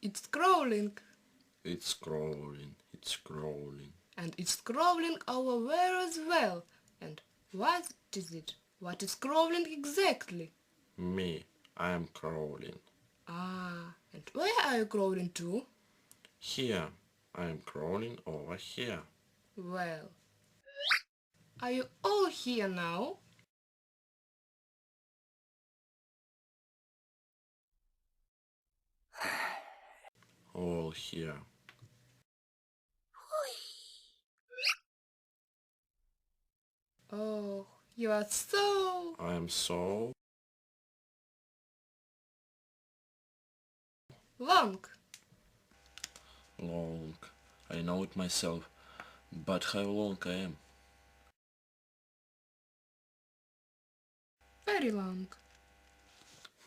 It's crawling. It's crawling, it's crawling. And it's crawling over where as well. And what is it? What is crawling exactly? Me, I am crawling. Ah, and where are you crawling to? Here, I am crawling over here. Well, are you all here now? All here. Oh, you are so... I am so long. long. I know it myself. But how long I am? Very long.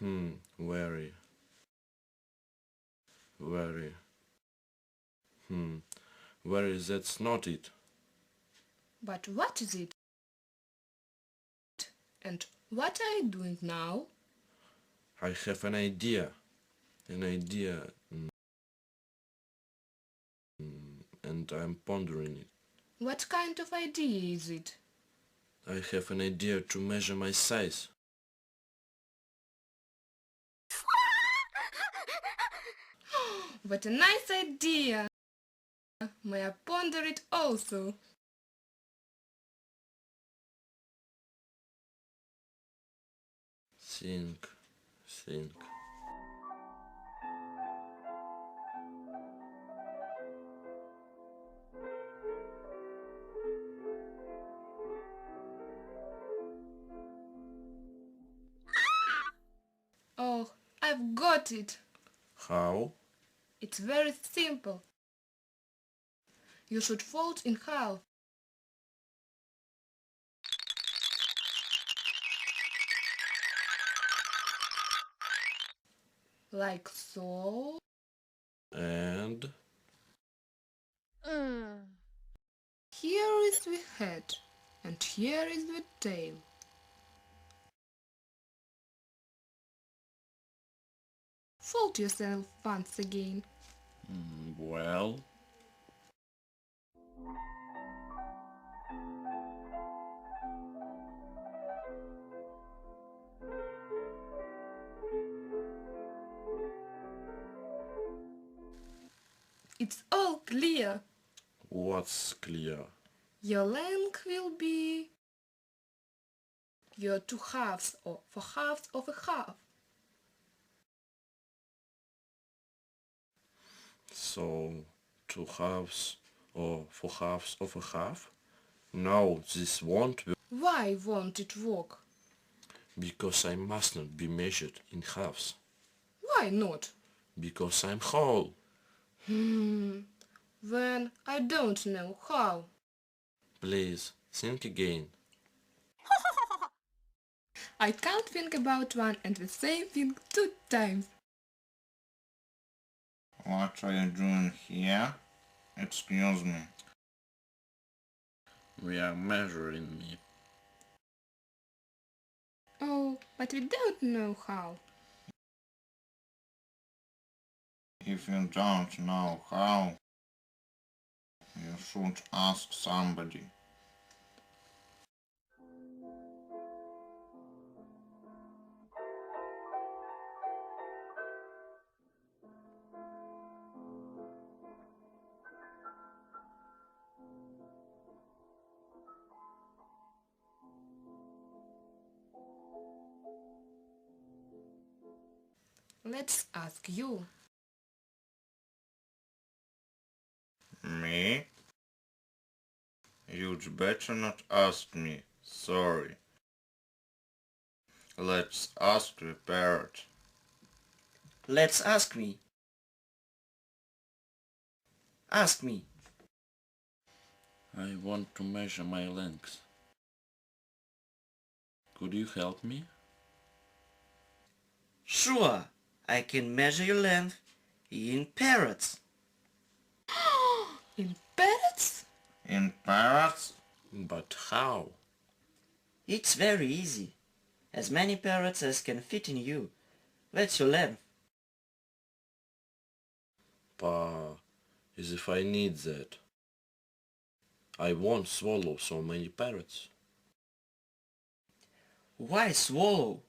Very. Very. Very, that's not it. But what is it? And what are you doing now? I have an idea. An idea. And I'm pondering it. What kind of idea is it? I have an idea to measure my size. What a nice idea! May I ponder it also? Think. Oh, I've got it! How? It's very simple. You should fold in half. Like so. And? Here is the head, and here is the tail. Fold yourself once again. Well? It's all clear. What's clear? Your length will be your 2 halves, or 4 halves of a half. So, 2 halves or 4 halves of a half? No, this won't work. Why won't it work? Because I must not be measured in halves. Why not? Because I'm whole. Then I don't know how. Please, think again. I can't think about one and the same thing 2 times. What are you doing here? Excuse me. We are measuring me. Oh, but we don't know how. If you don't know how, you should ask somebody. Let's ask you. Me? You'd better not ask me. Sorry. Let's ask the parrot. Let's ask me. Ask me. I want to measure my length. Could you help me? Sure, I can measure your length in parrots. In parrots? In parrots? But how? It's very easy. As many parrots as can fit in you. That's your length. Pa, as if I need that. I won't swallow so many parrots. Why swallow?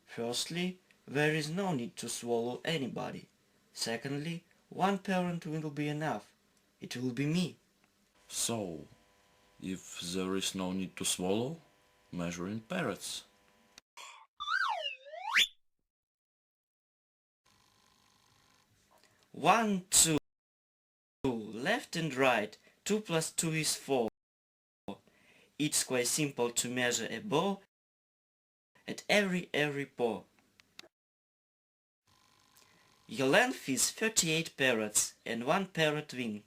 Firstly, there is no need to swallow anybody. Secondly, one parrot will be enough. It will be me. So, if there is no need to swallow, measure in parrots. One, two, left and right. 2 plus 2 is 4. It's quite simple to measure a bow at every paw. Your length is 38 parrots and 1 parrot wing.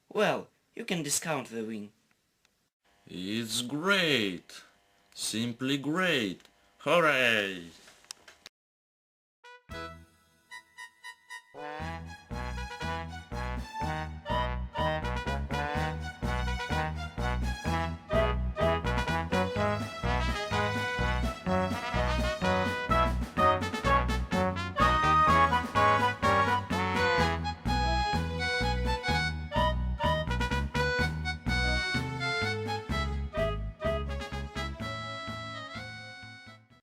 Well, you can discount the wing. It's great! Simply great! Hooray!